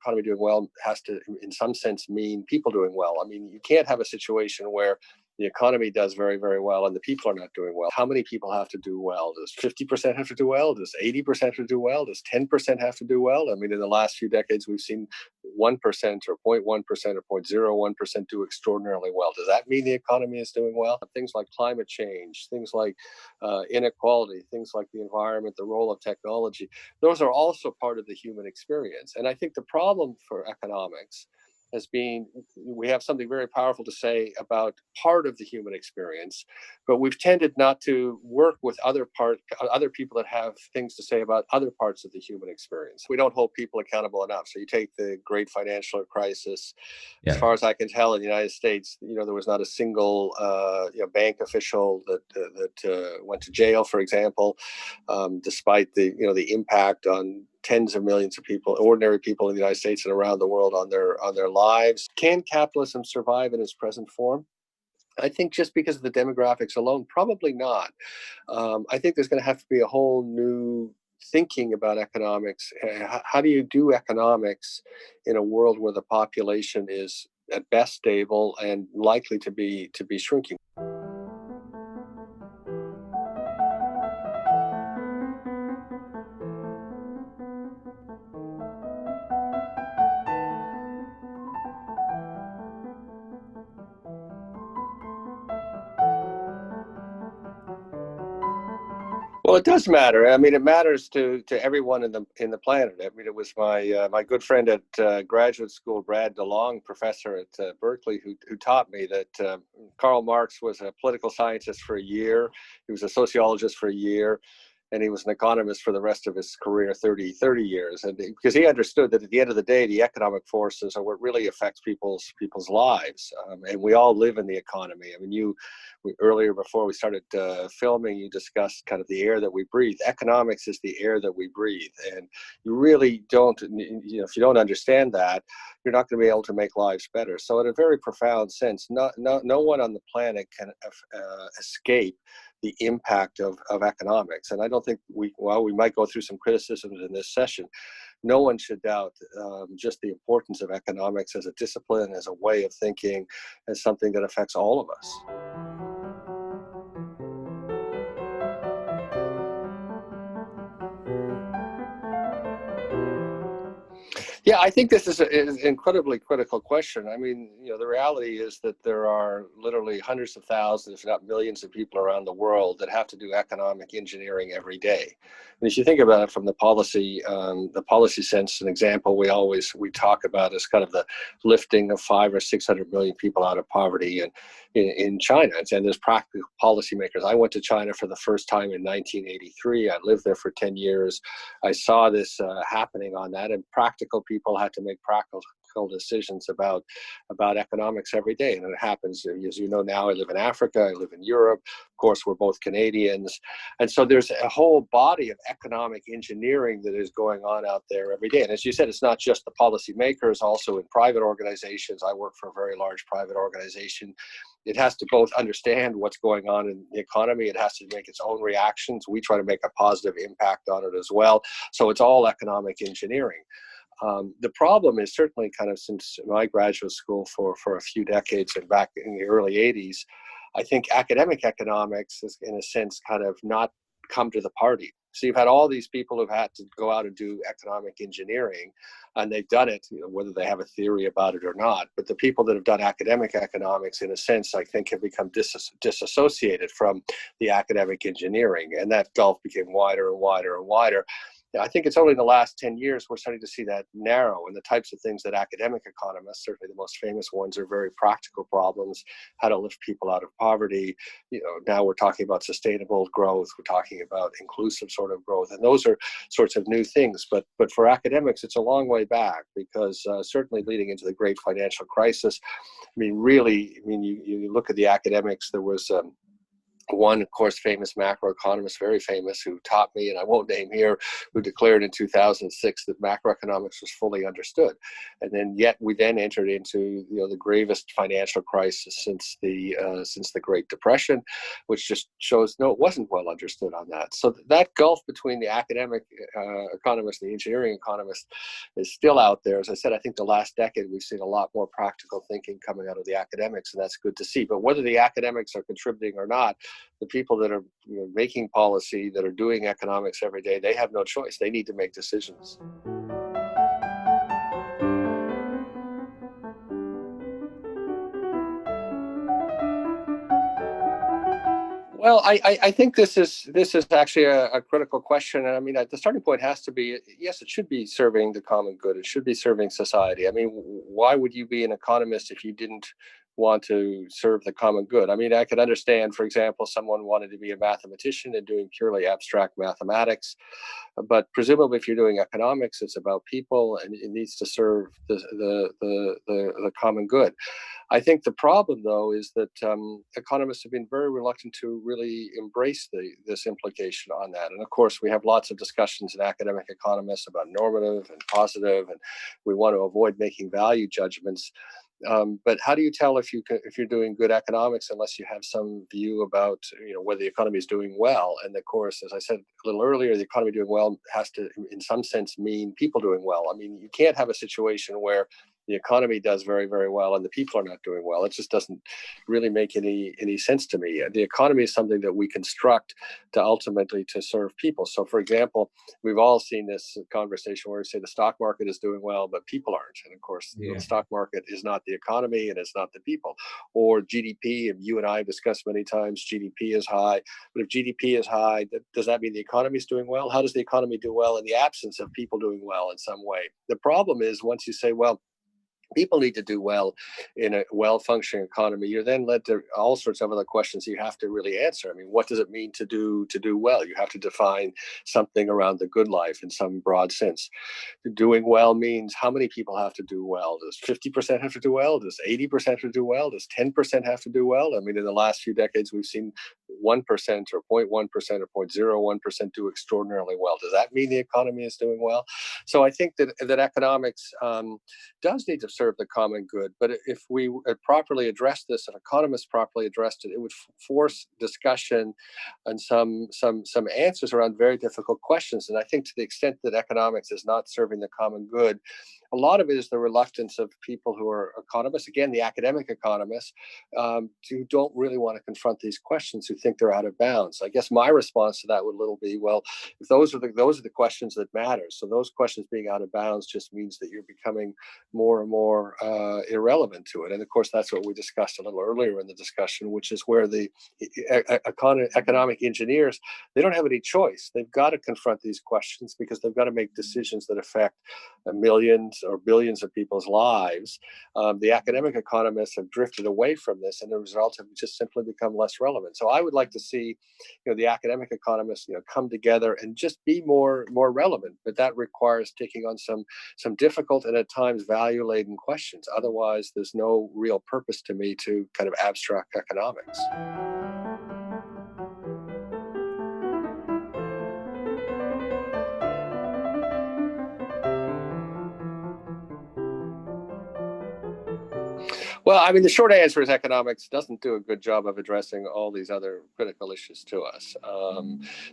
economy doing well has to, in some sense, mean people doing well. I mean, you can't have a situation where the economy does very, very well and the people are not doing well. How many people have to do well? Does 50% have to do well? Does 80% have to do well? Does 10% have to do well? I mean, in the last few decades, we've seen 1% or 0.1% or 0.01% do extraordinarily well. Does that mean the economy is doing well? Things like climate change, things like inequality, things like the environment, the role of technology, those are also part of the human experience. And I think the problem for economics as being, we have something very powerful to say about part of the human experience, but we've tended not to work with other people that have things to say about other parts of the human experience. We don't hold people accountable enough. So you take the great financial crisis, as far as I can tell, in the United States, there was not a single bank official that went to jail, for example, despite the impact on tens of millions of people, ordinary people in the United States and around the world on their lives. Can capitalism survive in its present form? I think just because of the demographics alone, probably not. I think there's going to have to be a whole new thinking about economics. How do you do economics in a world where the population is at best stable and likely to be shrinking? Well, it does matter. I mean, it matters to everyone in the planet. I mean, it was my good friend at graduate school, Brad DeLong, professor at Berkeley, who taught me that Karl Marx was a political scientist for a year. He was a sociologist for a year. And he was an economist for the rest of his career, 30 years. And because he understood that at the end of the day, the economic forces are what really affects people's lives. And we all live in the economy. I mean, earlier before we started filming, you discussed kind of the air that we breathe. Economics is the air that we breathe. And you really don't, if you don't understand that, you're not going to be able to make lives better. So in a very profound sense, no one on the planet can escape the impact of economics. And I don't think we might go through some criticisms in this session. No one should doubt just the importance of economics as a discipline, as a way of thinking, as something that affects all of us. Yeah, I think this is an incredibly critical question. I mean, the reality is that there are literally hundreds of thousands, if not millions of people around the world that have to do economic engineering every day. And if you think about it from the policy sense, an example we talk about is kind of the lifting of 500 or 600 million people out of poverty in China. And there's practical policymakers. I went to China for the first time in 1983. I lived there for 10 years. I saw this happening on that, and practical people had to make practical decisions about economics every day. And it happens, as you know now, I live in Africa, I live in Europe. Of course, we're both Canadians. And so there's a whole body of economic engineering that is going on out there every day. And as you said, it's not just the policymakers, also in private organizations. I work for a very large private organization. It has to both understand what's going on in the economy. It has to make its own reactions. We try to make a positive impact on it as well. So it's all economic engineering. The problem is certainly kind of since my graduate school for a few decades and back in the early 80s, I think academic economics is in a sense kind of not come to the party. So you've had all these people who've had to go out and do economic engineering, and they've done it, whether they have a theory about it or not. But the people that have done academic economics, in a sense, I think have become disassociated from the academic engineering, and that gulf became wider and wider and wider. I think it's only in the last 10 years we're starting to see that narrow, and the types of things that academic economists, certainly the most famous ones, are very practical problems, how to lift people out of poverty. Now we're talking about sustainable growth, we're talking about inclusive sort of growth, and those are sorts of new things. But for academics, it's a long way back, because certainly leading into the great financial crisis, you look at the academics, there was one, of course, famous macroeconomist, very famous, who taught me, and I won't name here, who declared in 2006 that macroeconomics was fully understood. And then yet we then entered into the gravest financial crisis since the Great Depression, which just shows no, it wasn't well understood on that. So that gulf between the academic economist and the engineering economist is still out there. As I said, I think the last decade we've seen a lot more practical thinking coming out of the academics, and that's good to see. But whether the academics are contributing or not, the people that are making policy, that are doing economics every day, they have no choice. They need to make decisions. Well, I think this is actually a critical question, and I mean the starting point has to be, yes, it should be serving the common good. It should be serving society. I mean, why would you be an economist if you didn't want to serve the common good? I mean, I could understand, for example, someone wanted to be a mathematician and doing purely abstract mathematics, but presumably, if you're doing economics, it's about people, and it needs to serve the common good. I think the problem, though, is that economists have been very reluctant to really embrace this implication on that. And of course, we have lots of discussions in academic economists about normative and positive, and we want to avoid making value judgments. But how do you tell if you're doing good economics unless you have some view about whether the economy is doing well? And of course, as I said a little earlier, the economy doing well has to, in some sense, mean people doing well. I mean, you can't have a situation where the economy does very, very well and the people are not doing well. It just doesn't really make any sense to me. The economy is something that we construct to ultimately to serve people. So, for example, we've all seen this conversation where we say the stock market is doing well, but people aren't. And of course, the stock market is not the economy and it's not the people. Or GDP, and you and I have discussed many times, GDP is high. But if GDP is high, does that mean the economy is doing well? How does the economy do well in the absence of people doing well in some way? The problem is once you say, well, people need to do well in a well-functioning economy, you're then led to all sorts of other questions you have to really answer. I mean, what does it mean to do well? You have to define something around the good life in some broad sense. Doing well means how many people have to do well? Does 50% have to do well? Does 80% have to do well? Does 10% have to do well? I mean, in the last few decades, we've seen 1% or 0.1% or 0.01% do extraordinarily well. Does that mean the economy is doing well? So I think that economics does need to serve the common good. But if we properly address this, if economists properly addressed it, it would force discussion and some answers around very difficult questions. And I think to the extent that economics is not serving the common good, a lot of it is the reluctance of people who are economists, again, the academic economists, who don't really want to confront these questions, who think they're out of bounds. I guess my response to that would little be, well, if those are the questions that matter. So those questions being out of bounds just means that you're becoming more and more irrelevant to it. And of course, that's what we discussed a little earlier in the discussion, which is where the economic engineers, they don't have any choice. They've got to confront these questions because they've got to make decisions that affect millions or billions of people's lives. The academic economists have drifted away from this, and the results have just simply become less relevant. So I would like to see, the academic economists, come together and just be more relevant. But that requires taking on some difficult and at times value-laden questions. Otherwise, there's no real purpose to me to kind of abstract economics. Well, I mean, the short answer is economics doesn't do a good job of addressing all these other critical issues to us.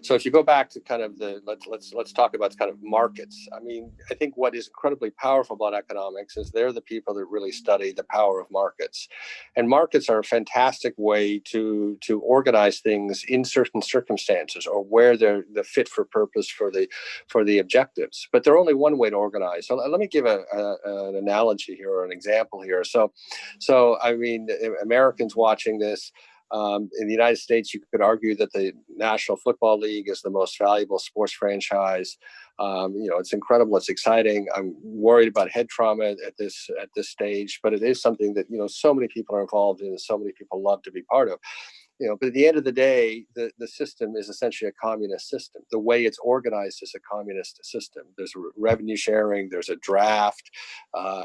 So if you go back to kind of let's talk about kind of markets. I mean, I think what is incredibly powerful about economics is they're the people that really study the power of markets, and markets are a fantastic way to organize things in certain circumstances or where they're the fit for purpose for the objectives. But they're only one way to organize. So let me give an analogy here or an example here. So, I mean, Americans watching this, in the United States, you could argue that the National Football League is the most valuable sports franchise. It's incredible. It's exciting. I'm worried about head trauma at this stage, but it is something that, so many people are involved in and so many people love to be part of. But at the end of the day, the system is essentially a communist system. The way it's organized is a communist system. There's revenue sharing. There's a draft.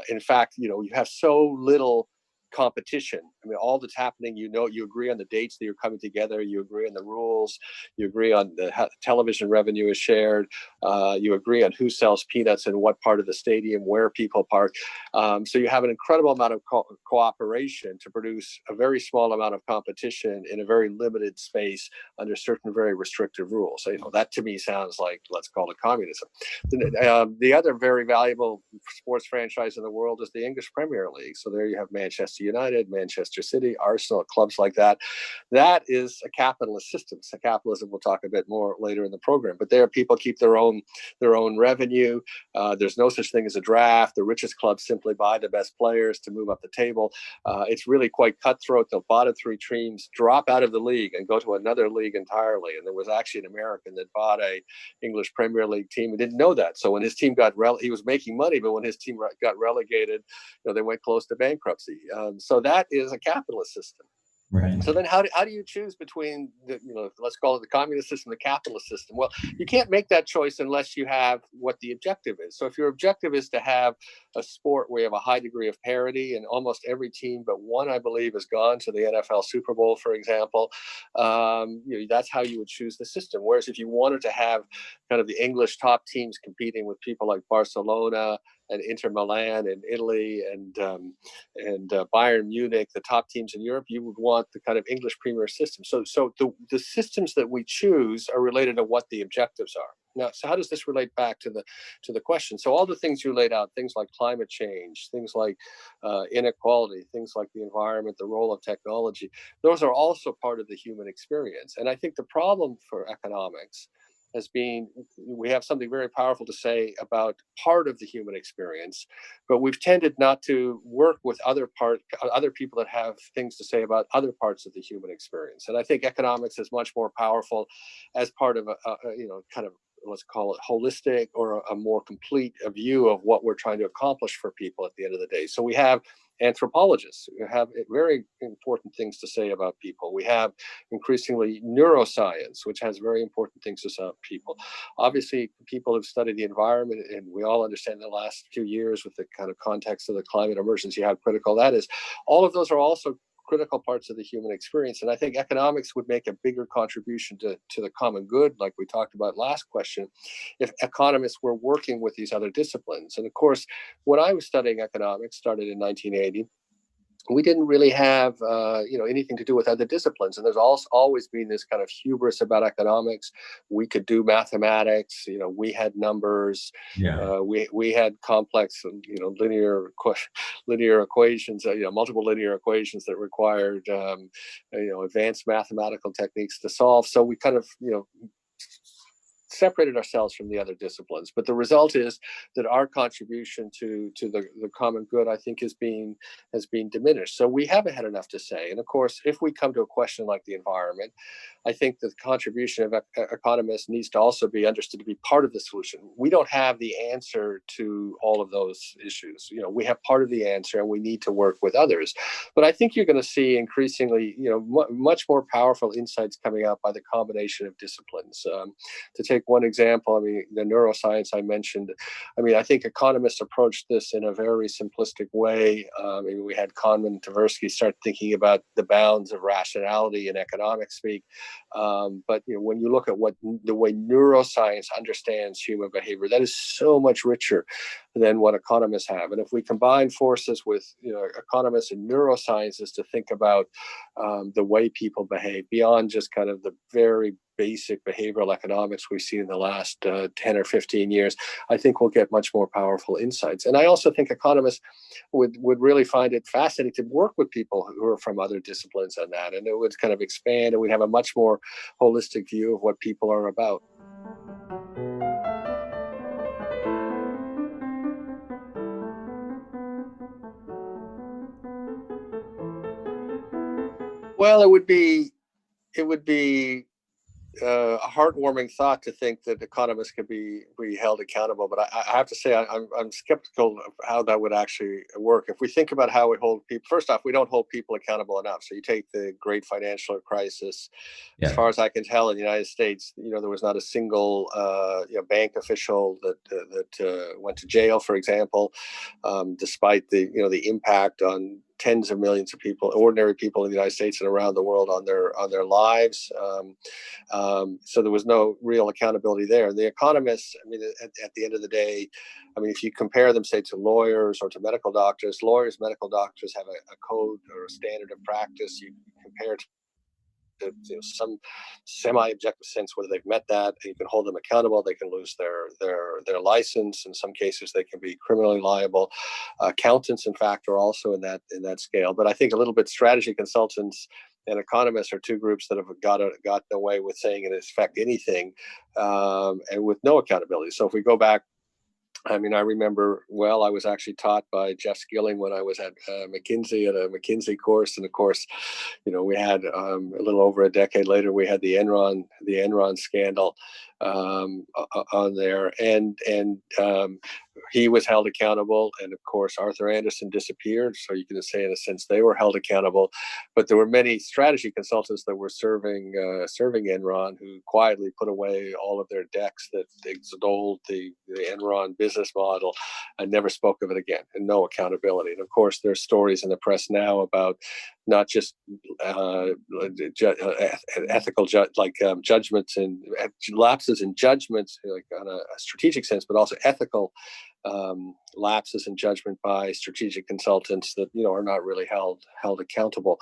In fact, you have so little competition. I mean, all that's happening, you agree on the dates that you're coming together, you agree on the rules, you agree on how television revenue is shared, you agree on who sells peanuts in what part of the stadium, where people park. So you have an incredible amount of cooperation to produce a very small amount of competition in a very limited space under certain very restrictive rules. So, that to me sounds like, let's call it communism. The other very valuable sports franchise in the world is the English Premier League. So there you have Manchester United, Manchester City, Arsenal, clubs like that. That is a capitalist system. So capitalism, we'll talk a bit more later in the program. But there, people keep their own revenue. There's no such thing as a draft. The richest clubs simply buy the best players to move up the table. It's really quite cutthroat. The bottom three teams drop out of the league and go to another league entirely. And there was actually an American that bought a English Premier League team and didn't know that. So when his team he was making money, but when his team got relegated, they went close to bankruptcy. So that is a capitalist system. Right. So then how do you choose between let's call it the communist system, the capitalist system? Well, you can't make that choice unless you have what the objective is. So if your objective is to have a sport where you have a high degree of parity and almost every team but one, I believe, has gone to the NFL Super Bowl, for example, that's how you would choose the system. Whereas if you wanted to have kind of the English top teams competing with people like Barcelona and Inter Milan in Italy and Bayern Munich, the top teams in Europe, you would want the kind of English premier system. So the systems that we choose are related to what the objectives are. Now, so how does this relate back to the question? So all the things you laid out, things like climate change, things like inequality, things like the environment, the role of technology, those are also part of the human experience. And I think the problem for economics as being, we have something very powerful to say about part of the human experience, but we've tended not to work with other people that have things to say about other parts of the human experience. And I think economics is much more powerful as part of a kind of, let's call it holistic or a more complete view of what we're trying to accomplish for people at the end of the day. So we have anthropologists who have very important things to say about people. We have increasingly neuroscience, which has very important things to say about people. Obviously, people have studied the environment, and we all understand the last few years with the kind of context of the climate emergency, how critical that is. All of those are also critical parts of the human experience. And I think economics would make a bigger contribution to the common good, like we talked about last question, if economists were working with these other disciplines. And of course, when I was studying economics, started in 1980, we didn't really have anything to do with other disciplines, and there's always been this kind of hubris about economics. We could do mathematics, we had numbers, Yeah. we had complex linear equations, multiple linear equations that required advanced mathematical techniques to solve. So we kind of separated ourselves from the other disciplines. But the result is that our contribution to the common good, I think, has been diminished. So we haven't had enough to say. And of course, if we come to a question like the environment, I think the contribution of economists needs to also be understood to be part of the solution. We don't have the answer to all of those issues. We have part of the answer, and we need to work with others. But I think you're going to see increasingly, much more powerful insights coming out by the combination of disciplines. To take one example, the neuroscience I mentioned, I think economists approached this in a very simplistic way. We had Kahneman and Tversky start thinking about the bounds of rationality in economic speak. But when you look at the way neuroscience understands human behavior, that is so much richer than what economists have. And if we combine forces with economists and neuroscientists to think about the way people behave beyond just kind of the very basic behavioral economics we've seen in the last 10 or 15 years, I think we'll get much more powerful insights. And I also think economists would really find it fascinating to work with people who are from other disciplines on that. And it would kind of expand, and we'd have a much more holistic view of what people are about. Well, it would be a heartwarming thought to think that economists could be held accountable, but I have to say I'm skeptical of how that would actually work. If we think about how we hold people, first off, we don't hold people accountable enough. So you take the great financial crisis. As far as I can tell, in the United States, there was not a single bank official that went to jail, for example, despite the impact on tens of millions of people, ordinary people in the United States and around the world, on their lives. So there was no real accountability there. The economists, I mean, at the end of the day, I mean, if you compare them, say, to lawyers or to medical doctors, medical doctors have a code or a standard of practice. You compare to some semi-objective sense whether they've met that, and you can hold them accountable. They can lose their license. In some cases, they can be criminally liable. Accountants, in fact, are also in that scale. But I think a little bit strategy consultants and economists are two groups that have gotten away with saying in effect anything, and with no accountability. So if we go back, I mean, I remember well, I was actually taught by Jeff Skilling when I was at McKinsey, at a McKinsey course. And of course, we had a little over a decade later, we had the Enron scandal on there. And he was held accountable. And of course, Arthur Andersen disappeared. So you can say, in a sense, they were held accountable. But there were many strategy consultants that were serving Enron who quietly put away all of their decks that extolled the Enron business model and never spoke of it again, and no accountability. And of course, there's stories in the press now about not just ethical judgments and lapses in judgments, like on a strategic sense, but also ethical lapses in judgment by strategic consultants that are not really held accountable.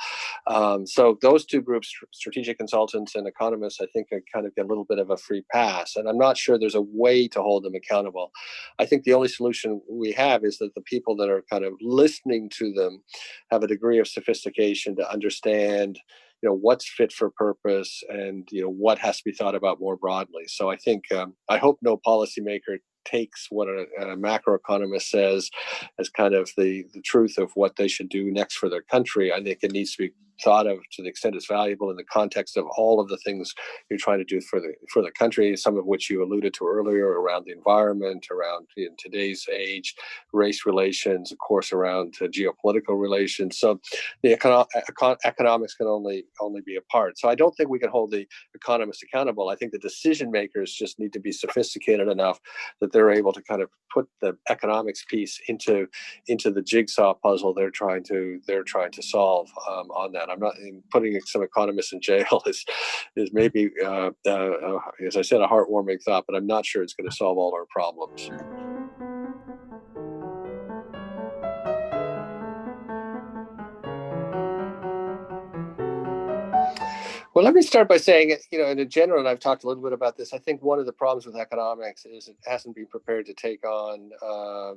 So those two groups, strategic consultants and economists, I think kind of get a little bit of a free pass, and I'm not sure there's a way to hold them accountable. I think the only solution we have is that the people that are kind of listening to them have a degree of sophistication to understand what's fit for purpose, and what has to be thought about more broadly. So I think I hope no policymaker takes what a macroeconomist says as kind of the truth of what they should do next for their country. I think it needs to be thought of to the extent it's valuable in the context of all of the things you're trying to do for the country, some of which you alluded to earlier, around the environment, around, in today's age, race relations, of course, around geopolitical relations. So the economics can only be a part. So I don't think we can hold the economists accountable. I think the decision makers just need to be sophisticated enough that they're able to kind of put the economics piece into the jigsaw puzzle they're trying to solve on that. I'm not putting some economists in jail is maybe, as I said, a heartwarming thought, but I'm not sure it's going to solve all our problems. Well, let me start by saying, in general, and I've talked a little bit about this, I think one of the problems with economics is it hasn't been prepared to take on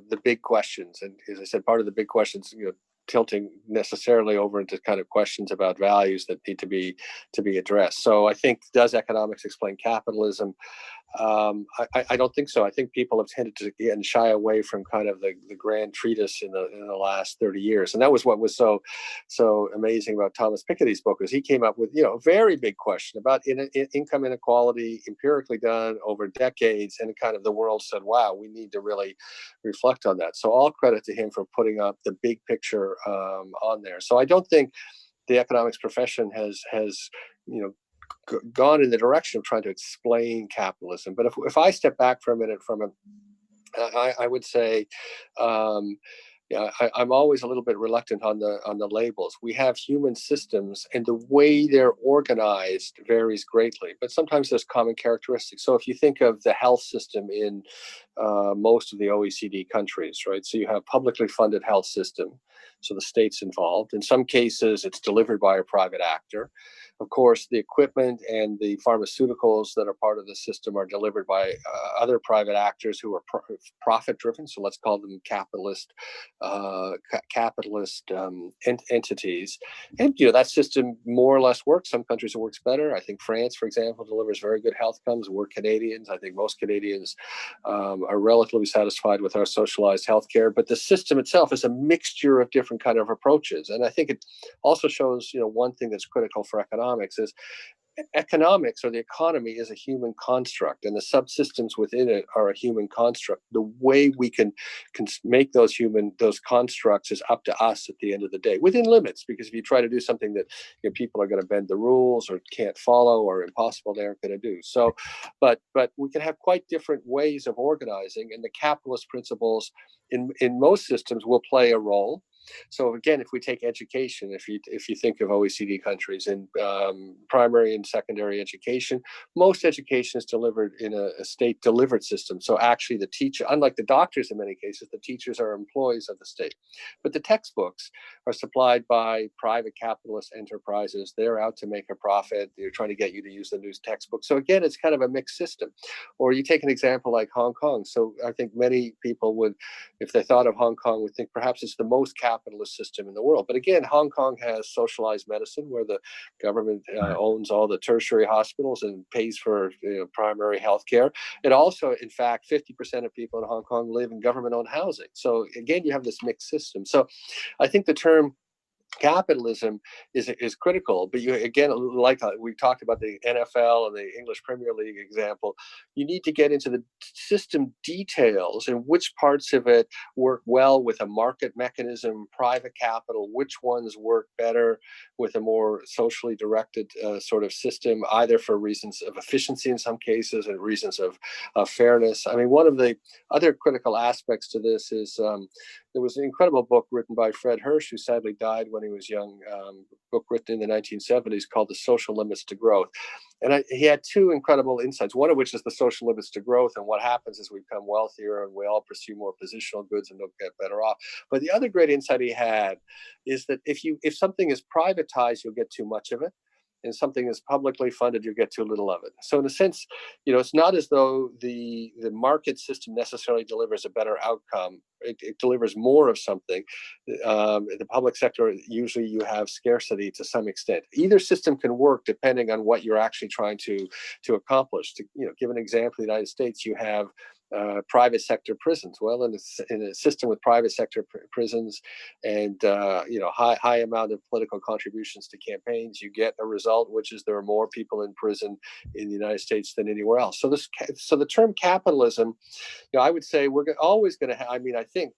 the big questions. And as I said, part of the big questions, tilting necessarily over into kind of questions about values that need to be addressed. So I think, does economics explain capitalism? I don't think so. I think people have tended to shy away from kind of the grand treatise in the last 30 years. And that was what was so amazing about Thomas Piketty's book, is he came up with, a very big question about income inequality, empirically done over decades. And kind of the world said, wow, we need to really reflect on that. So all credit to him for putting up the big picture on there. So I don't think the economics profession has gone in the direction of trying to explain capitalism. But if I step back for a minute I would say, I'm always a little bit reluctant on the labels. We have human systems, and the way they're organized varies greatly, but sometimes there's common characteristics. So if you think of the health system in most of the OECD countries, right? So you have publicly funded health system, so the state's involved. In some cases, it's delivered by a private actor. Of course, the equipment and the pharmaceuticals that are part of the system are delivered by other private actors who are profit-driven. So let's call them capitalist entities. And that system more or less works. Some countries it works better. I think France, for example, delivers very good health outcomes. We're Canadians. I think most Canadians are relatively satisfied with our socialized healthcare. But the system itself is a mixture of different kind of approaches. And I think it also shows, one thing that's critical for economics is economics, or the economy, is a human construct, and the subsystems within it are a human construct. The way we can make those constructs is up to us at the end of the day, within limits, because if you try to do something that people are going to bend the rules or can't follow or impossible, they aren't going to do. So, but we can have quite different ways of organizing, and the capitalist principles in most systems will play a role. So again, if we take education, if you think of OECD countries in primary and secondary education, most education is delivered in a state delivered system. So actually the teacher, unlike the doctors in many cases, the teachers are employees of the state. But the textbooks are supplied by private capitalist enterprises. They're out to make a profit. They're trying to get you to use the new textbook. So again, it's kind of a mixed system. Or you take an example like Hong Kong. So I think many people would, if they thought of Hong Kong, would think perhaps it's the most capitalist system in the world. But again, Hong Kong has socialized medicine where the government owns all the tertiary hospitals and pays for primary health care. It also, in fact, 50% of people in Hong Kong live in government-owned housing. So again, you have this mixed system. So I think the term capitalism is critical, but you again, like we talked about the NFL and the English Premier League example, you need to get into the system details and which parts of it work well with a market mechanism, private capital, which ones work better with a more socially directed sort of system, either for reasons of efficiency in some cases and reasons of fairness. I mean, one of the other critical aspects to this is there was an incredible book written by Fred Hirsch, who sadly died when he was young, book written in the 1970s called The Social Limits to Growth. And he had two incredible insights, one of which is the social limits to growth and what happens as we become wealthier and we all pursue more positional goods and don't get better off. But the other great insight he had is that if something is privatized, you'll get too much of it. And something is publicly funded, you get too little of it. So in a sense, it's not as though the market system necessarily delivers a better outcome. It delivers more of something. The public sector, usually you have scarcity to some extent. Either system can work depending on what you're actually trying to accomplish. To give an example, in the United States, you have private sector prisons. Well, in a system with private sector prisons and high amount of political contributions to campaigns, you get a result, which is there are more people in prison in the United States than anywhere else. So the term capitalism, I would say we're always going to have. I mean, I think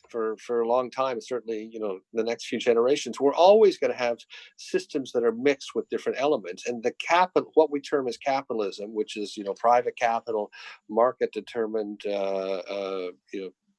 for a long time, certainly, the next few generations, we're always going to have systems that are mixed with different elements. And what we term as capitalism, which is, private capital, market determined,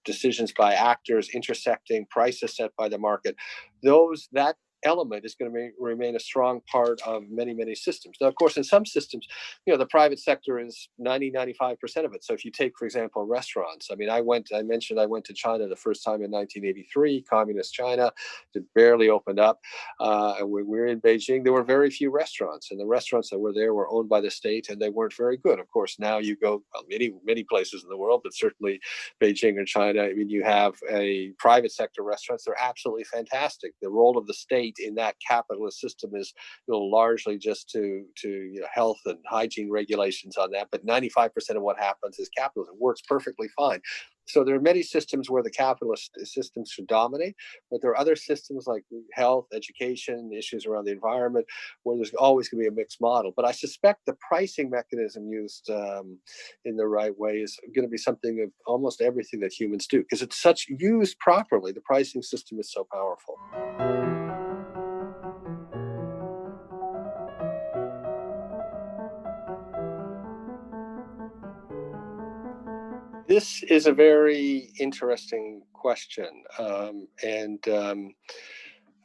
decisions by actors intersecting, prices set by the market, that element is going to remain a strong part of many, many systems. Now, of course, in some systems, the private sector is 95% of it. So if you take, for example, restaurants, I mean, I mentioned I went to China the first time in 1983, communist China. It barely opened up. And when we were in Beijing, there were very few restaurants, and the restaurants that were there were owned by the state, and they weren't very good. Of course, now you go many places in the world, but certainly Beijing or China, I mean, you have a private sector restaurants. They're absolutely fantastic. The role of the state in that capitalist system is largely just to health and hygiene regulations on that, but 95% of what happens is capitalism. It works perfectly fine. So there are many systems where the capitalist systems should dominate, but there are other systems like health, education, issues around the environment, where there's always going to be a mixed model. But I suspect the pricing mechanism used in the right way is going to be something of almost everything that humans do, because it's used properly. The pricing system is so powerful. This is a very interesting question.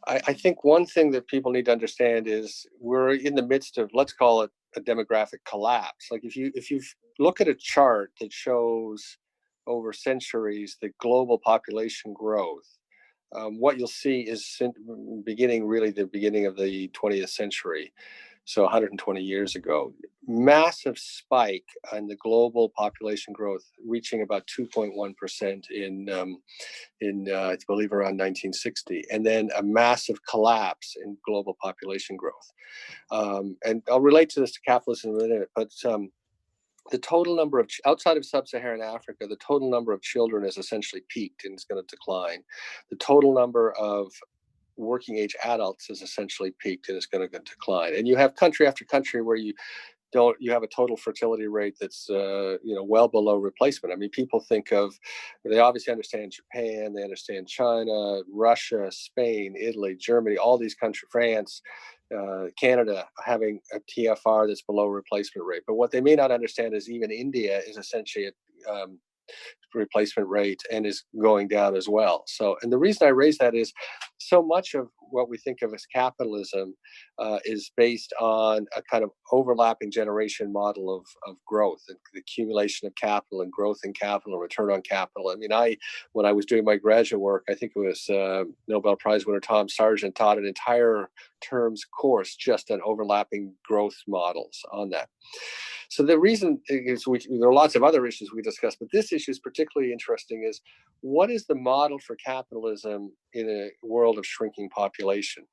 I think one thing that people need to understand is we're in the midst of, let's call it a demographic collapse. Like if you look at a chart that shows over centuries the global population growth, what you'll see is the beginning of the 20th century. So 120 years ago, massive spike in the global population growth, reaching about 2.1% in I believe around 1960, and then a massive collapse in global population growth. And I'll relate to this to capitalism in a minute, but the total number of outside of sub-Saharan Africa, the total number of children has essentially peaked and is going to decline. The total number of working age adults is essentially peaked and is going to decline. And you have country after country where you have a total fertility rate that's well below replacement. I mean, they obviously understand Japan, they understand China, Russia, Spain, Italy, Germany, all these countries, France, Canada, having a TFR that's below replacement rate. But what they may not understand is even India is essentially replacement rate and is going down as well. So, and the reason I raise that is so much of what we think of as capitalism is based on a kind of overlapping generation model of growth and the accumulation of capital and growth in capital and return on capital. I mean, when I was doing my graduate work, I think it was Nobel Prize winner Tom Sargent taught an entire terms course just on overlapping growth models on that. So the reason is there are lots of other issues we discussed, but this issue is particularly interesting is what is the model for capitalism in a world of shrinking population?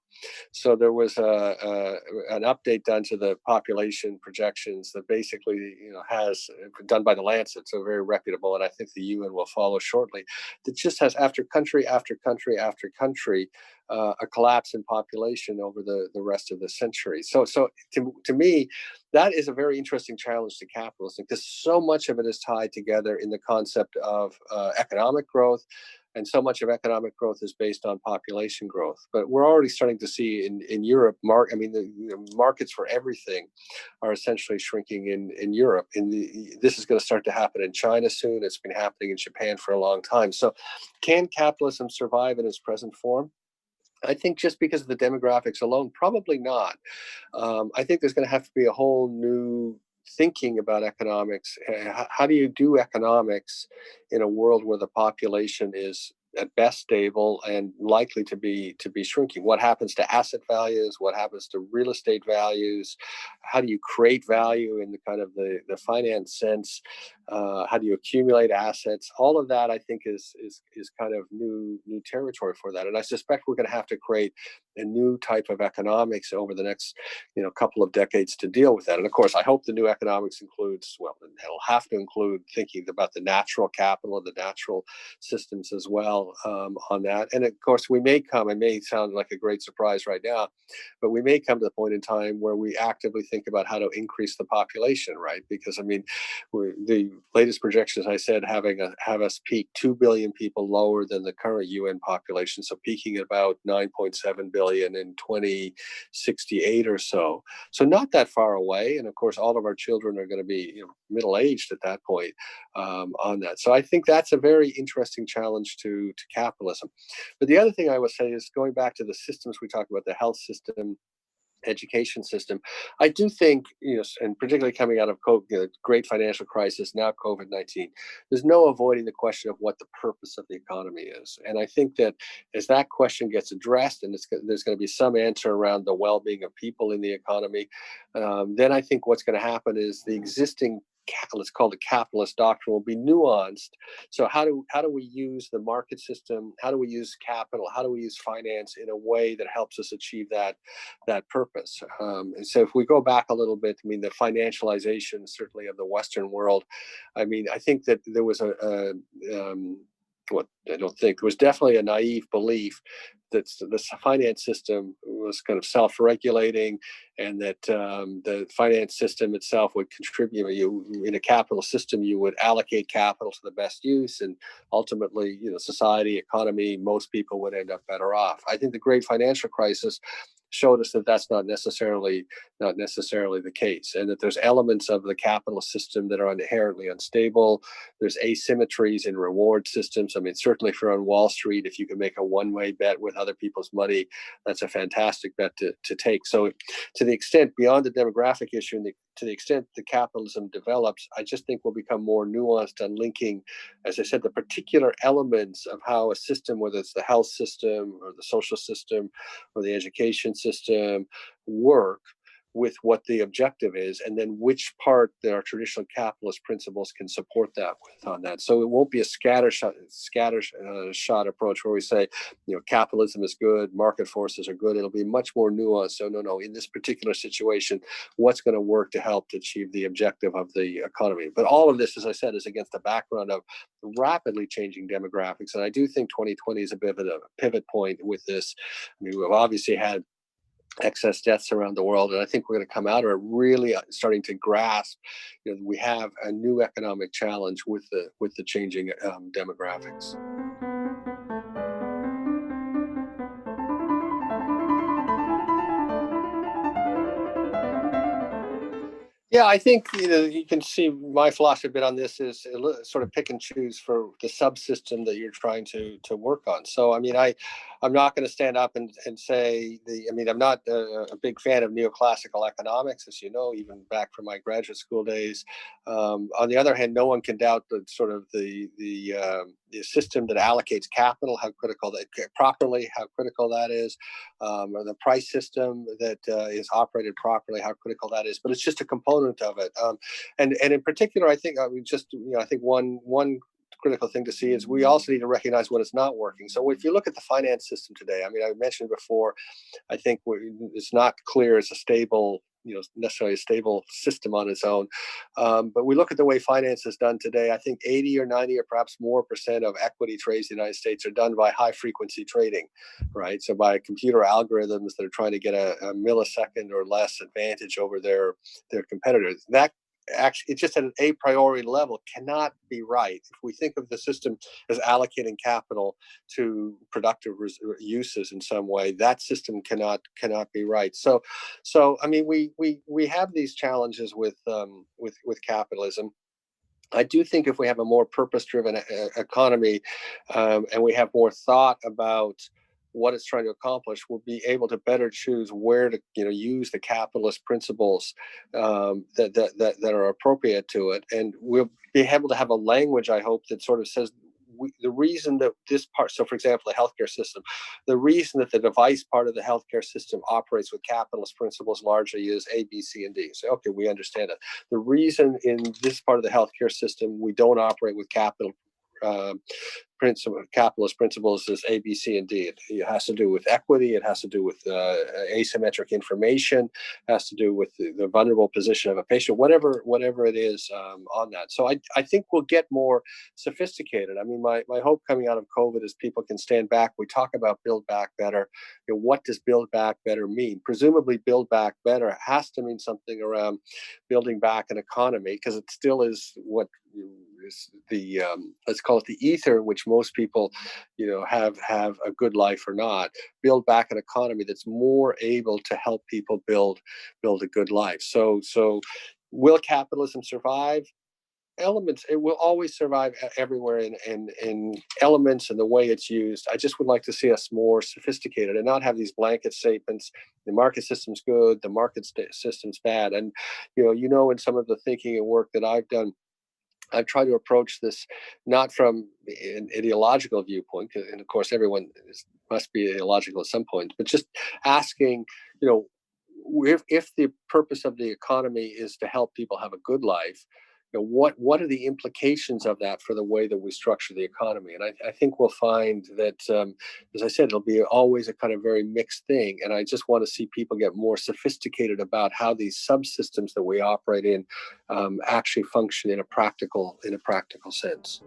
So there was an update done to the population projections that basically, has done by the Lancet, so very reputable, and I think the UN will follow shortly. That just has after country after country after country a collapse in population over the rest of the century. So to me, that is a very interesting challenge to capitalism because so much of it is tied together in the concept of economic growth. And so much of economic growth is based on population growth. But we're already starting to see in Europe, the markets for everything are essentially shrinking in Europe. This is going to start to happen in China soon. It's been happening in Japan for a long time. So can capitalism survive in its present form? I think just because of the demographics alone, probably not. I think there's going to have to be a whole new thinking about economics. How do you do economics in a world where the population is at best stable and likely to be shrinking? What happens to asset values? What happens to real estate values? How do you create value in the kind of the finance sense? How do you accumulate assets? All of that, I think, is kind of new territory for that. And I suspect we're going to have to create a new type of economics over the next couple of decades to deal with that. And of course, I hope the new economics includes, well, it'll have to include thinking about the natural capital and the natural systems as well on that. And of course, it may sound like a great surprise right now, but we may come to the point in time where we actively think about how to increase the population, right? Because the latest projections, I said, have us peak 2 billion people lower than the current UN population, so peaking at about 9.7 billion in 2068 or so. So not that far away, and of course, all of our children are going to be middle-aged at that point on that. So I think that's a very interesting challenge to capitalism. But the other thing I would say is going back to the systems we talked about, the health system, education system. I do think, and particularly coming out of COVID, great financial crisis, now COVID-19, there's no avoiding the question of what the purpose of the economy is. And I think that as that question gets addressed, and there's going to be some answer around the well-being of people in the economy, then I think what's going to happen is the existing, let's call it capitalist doctrine, will be nuanced. So how do we use the market system? How do we use capital? How do we use finance in a way that helps us achieve that purpose? And so if we go back a little bit, the financialization certainly of the Western world, I think that there was there was definitely a naive belief that the finance system was kind of self-regulating, and that the finance system itself would contribute. In a capital system, you would allocate capital to the best use, and ultimately, society, economy, most people would end up better off. I think the great financial crisis showed us that that's not necessarily the case, and that there's elements of the capitalist system that are inherently unstable. There's asymmetries in reward systems. Certainly if you're on Wall Street, if you can make a one-way bet with other people's money, that's a fantastic bet to take. So to the extent beyond the demographic issue, and to the extent the capitalism develops, I just think we'll become more nuanced on linking, as I said, the particular elements of how a system, whether it's the health system or the social system or the education system, work with what the objective is, and then which part that our traditional capitalist principles can support that with on that. So it won't be a scattershot approach where we say, capitalism is good, market forces are good. It'll be much more nuanced. So no, in this particular situation, what's going to work to help to achieve the objective of the economy? But all of this, as I said, is against the background of rapidly changing demographics. And I do think 2020 is a bit of a pivot point with this. We've obviously had excess deaths around the world, and I think we're going to come out of it really starting to grasp, we have a new economic challenge with the changing demographics. Yeah, I think you can see my philosophy a bit on this is sort of pick and choose for the subsystem that you're trying to work on. So I mean, I'm not going to stand up and say I mean, I'm not a big fan of neoclassical economics, as you know, even back from my graduate school days. On the other hand, no one can doubt the sort of the system that allocates capital, how critical that properly, how critical that is, or the price system that is operated properly, how critical that is. But it's just a component of it. And in particular, I think I think one critical thing to see is we also need to recognize when it's not working. So if you look at the finance system today, I mean, I mentioned before, I think it's not clear it's a stable, necessarily a stable system on its own. But we look at the way finance is done today. I think 80 or 90 or perhaps more percent of equity trades in the United States are done by high frequency trading, right? So by computer algorithms that are trying to get a millisecond or less advantage over their competitors. That actually, it's just at an a priori level cannot be right. If we think of the system as allocating capital to productive uses in some way, that system cannot be right. So I mean, we have these challenges with capitalism. I do think if we have a more purpose-driven economy, and we have more thought about what it's trying to accomplish, we'll be able to better choose where to use the capitalist principles that are appropriate to it, and we'll be able to have a language, I hope, that sort of says the reason that this part, so for example, the healthcare system, the reason that the device part of the healthcare system operates with capitalist principles largely is A, B, C, and D. So, okay, we understand it. The reason in this part of the healthcare system we don't operate with uh, capitalist principles is A, B, C, and D. It has to do with equity. It has to do with asymmetric information. It has to do with the vulnerable position of a patient. Whatever it is on that. So I think we'll get more sophisticated. I mean, my hope coming out of COVID is people can stand back. We talk about build back better. What does build back better mean? Presumably, build back better has to mean something around building back an economy, because it still is what is the let's call it the ether in which most people have a good life or not. Build back an economy that's more able to help people build a good life. So will capitalism survive? Elements, it will always survive everywhere in elements and the way it's used. I just would like to see us more sophisticated and not have these blanket statements: the market system's good, the market system's bad. And in some of the thinking and work that I've done, I've tried to approach this not from an ideological viewpoint, and of course everyone must be ideological at some point, but just asking, if the purpose of the economy is to help people have a good life, what are the implications of that for the way that we structure the economy? And I think we'll find that, as I said, it'll be always a kind of very mixed thing. And I just want to see people get more sophisticated about how these subsystems that we operate in actually function in a practical sense.